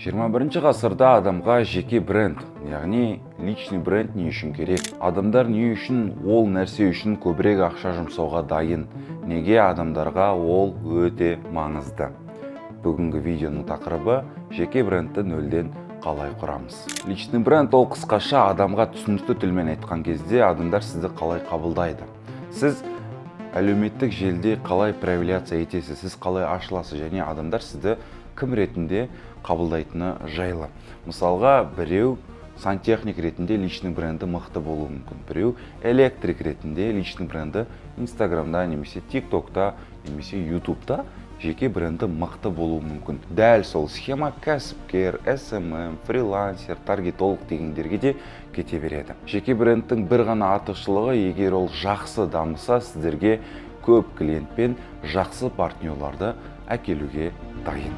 21 ғасырда адамға жеке бренд, яғни личный бренд не үшін керек? Адамдар не үшін ол нәрсе үшін көбірек ақша жұмсауға дайын? Неге адамдарға ол өте маңызды? Бүгінгі видеоның тақырыбы жеке брендті нөлден қалай құрамыз? Личный бренд ол қысқаша адамға түсінікті тілмен айтқан кезде адамдар сізді қалай қабылдайды? Сіз әлеуметтік желіде қалай проявляция етесіз, сіз қалай ашыласыз және адамдар сізді кім ретінде қабылдайтыны жайлы. Мысалға, біреу сантехник ретінде личный бренді мықты болуы мүмкін. Біреу электрик ретінде личный бренді Инстаграмда, немесе ТикТокта, немесе Ютубта жеке бренді мықты болуы мүмкін. Дәл сол схема кәсіпкер, SMM, фрилансер, таргетолог дегендерге де кете береді. Жеке брендтің бір ғана артықшылығы, егер ол жақсы дамыса, сіздерге көп клиентпен жақсы партнерларды әкелуге дайын.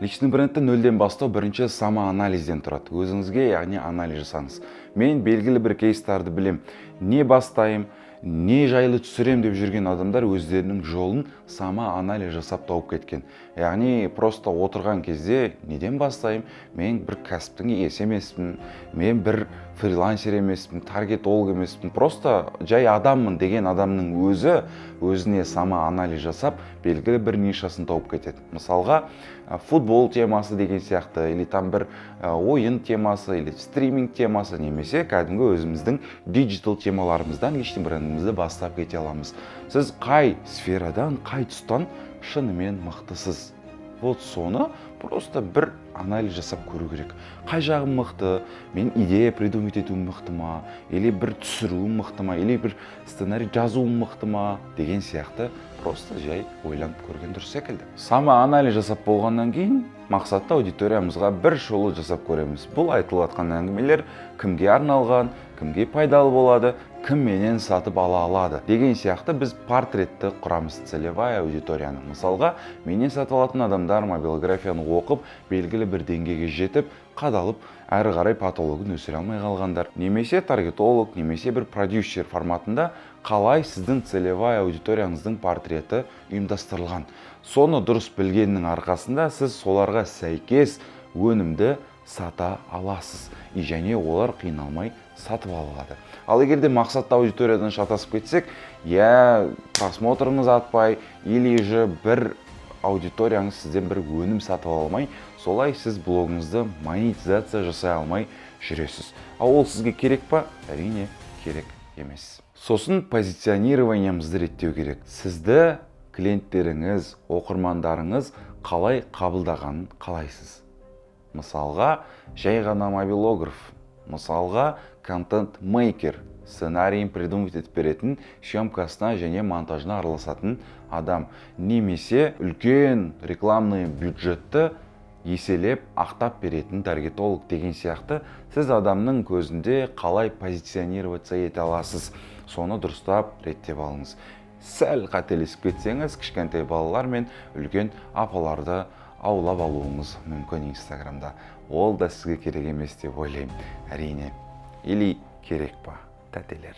Личный брендті нөлден бастау бірінші самоанализден тұрады. Өзіңізге, яғни анализ жасаңыз. Мен белгілі бір кейстарды білем. Не бастайым, не жайлы түсірем деп жүрген адамдар өздерінің жолын самоанализ жасап тауып кеткен. Яғни просто отырған кезде неден бастайым? Мен бір кәсіптің иесі емеспін, мен бір фрилансер емеспін, таргетолог емеспін, просто жай адаммын деген адамның өзіне самоанализ жасап, белгілі бір нишасын тауып кетеді. Мысалға, футбол темасы деген сияқты, или там бір ойын темасы, или стриминг темасы, немесе кәдімгі өзіміздің диджитал темаларымыздан личный брендімізді бастап кете аламыз. Сіз қай сферадан, қай тұстан шынымен мықтысыз? Вот соны просто бір анализ жасап көру керек. Қай жағым мықты? Мен идея придумать етуім мықты ма? Или бір түсіруім мықты ма? Или бір сценарий жазуым мықты ма? Деген сияқты просто жай ойланып көрген дұрыс секілді. Самоанализ жасап болғаннан кейін мақсатты аудиториямызға бір шолу жасап көреміз. Бұл айтылып жатқан әңгімелер кімге арналған, кімге пайдалы болады, кім менен сатып ала алады деген сияқты біз портретті құрамыз, целевая аудиторияны. Мысалға, менен сатып алатын адамдар мобилографияны оқып, белгілі бір деңгейге жетіп, қадалып, әрі қарай патологын өсіре алмай қалғандар. Немесе таргетолог, немесе бір продюсер форматында қалай сіздің целевая аудиторияңыздың портреті ұйымдастырылған. Соны дұрыс білгеннің арқасында сіз соларға сәйкес өнімді сата аласыз. Және олар қиналмай сатып алады. Ал егерде мақсатты аудиториядан шатасып кетсек, просмотрыңыз атпай, или же бір аудиторияңыз сізден бір өнім сатып алмай, солай сіз блогыңызды монетизация жасай алмай жүресіз. Ал ол сізге керек па? Әрине, керек емес. Сосын позиционированиямызды реттеу керек. Сізді клиенттеріңіз, оқырмандарыңыз қалай қабылдағанын қалайсыз? Мысалға, жай ғана мобилограф, мысалға, контент-мейкер, сценарийін придумать етіп беретін, съемкасына және монтажына араласатын адам. Немесе үлкен рекламный бюджетті еселеп ақтап беретін таргетолог деген сияқты сіз адамның көзінде қалай позиционироваться ете аласыз. Соны дұрыстап реттеп алыңыз. Сәл қателесіп кетсеңіз, кішкентай балалар мен үлкен апаларды аулап алуыңыз мүмкін Инстаграмда. Ол да сізге керек емес деп ойлаймын. Әрине. Или керек па, тәтелер?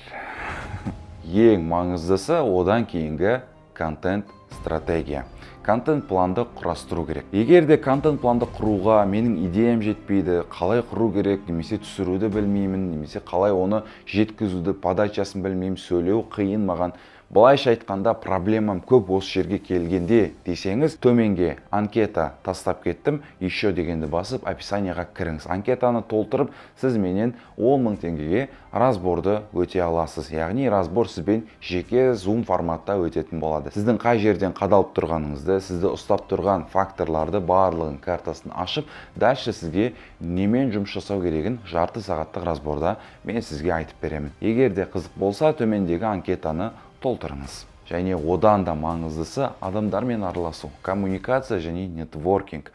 Ең маңыздысы одан кейінгі контент стратегия. Контент планды құрастыру керек. Егер де контент планды құруға менің идеям жетпейді, қалай құру керек, немесе түсіруді білмеймін, немесе қалай оны жеткізуді, подачасын білмеймін, сөйлеу қиын маған. Былайша айтқанда проблемам көп осы жерге келгенде десеңіз, төменге анкета тастап кеттім, еще дегенді басып, описанияға кіріңіз. Анкетаны толтырып, сіз менен 10 000 теңгеге разборды өте аласыз. Яғни разбор сізбен жеке Zoom форматта өтетін болады. Сіздің қай жерден қадалып тұрғаныңызды, сізді ұстап тұрған факторларды барлығын картасын ашып, дальше сізге немен жұмыс жасау керегін жарты сағаттық разборда мен сізге айтып беремін. Егер де қызық болса, төмендегі анкетаны толтырыңыз. Және одан да маңыздысы адамдармен араласу, коммуникация және нетворкинг.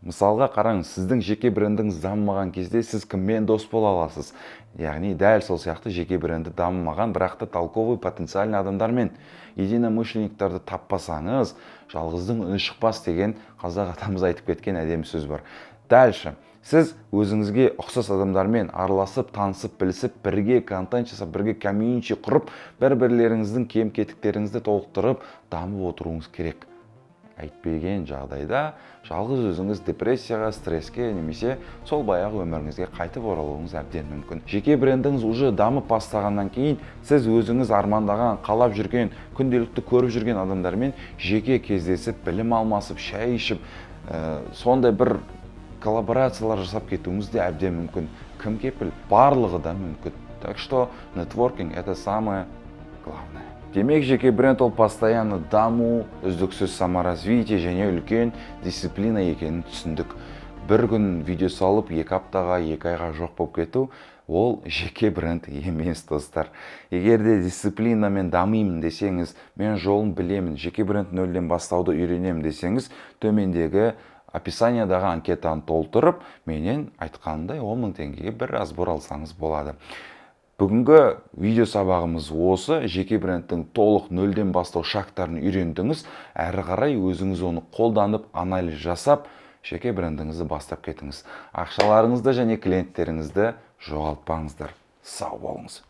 Мысалға қараңыз, сіздің жеке брендіңіз дамымаған кезде сіз кіммен дос бола аласыз? Яғни дәл сол сияқты жеке бренді дамымаған, бірақ та толковый потенциальный адамдармен единомышленниктарды таппасаңыз, жалғыздың үні шықпас деген қазақ атамыз айтып кеткен әдемі сөз бар. Дальше сіз өзіңізге ұқсас адамдармен араласып, танысып, білісіп, бірге контент жасап, бірге комьюнити құрып, бір-бірлеріңіздің кем-кетіктеріңізді толықтырып, дамып отыруыңыз керек. айтпеген жағдайда жалғыз өзіңіз депрессияға, стресске немесе сол баяғы өміріңізге қайтып оралуыңыз әбден мүмкін. Жеке брендіңіз уже дамып бастағаннан кейін сіз өзіңіз армандаған, қалап жүрген, күнделікті көріп жүрген адамдармен жеке кездесіп, білім алмасып, шай ішіп, сондай бір коллаборациялар жасап кетуіңіз де әбден мүмкін. Кім кепіл? Барлығы да мүмкін. Так что нетворкинг это самое главное. Демек, жеке бренд ол постоянно даму, үздіксіз саморазвитие және үлкен дисциплина екенін түсіндік. Бір күн видео салып, 2 аптаға, 2 айға жоқ болып кету, ол жеке бренд емес, достар. Егер де дисциплинамен дамимын десеңіз, мен жолын білемін, жеке бренд нөлден бастауды үйренемін десеңіз, төмендегі описаниядағы анкетаны толтырып, менен айтқандай 10 000 теңгеге бір разбор алсаңыз болады. Бүгінгі видео сабағымыз осы. Жеке брендтің толық нөлден бастау шарттарын үйрендіңіз. Әрі қарай өзіңіз оны қолданып, анализ жасап, жеке брендіңізді бастап кетіңіз. Ақшаларыңызды және клиенттеріңізді жоғалтпаңыздар. Сау болыңыз.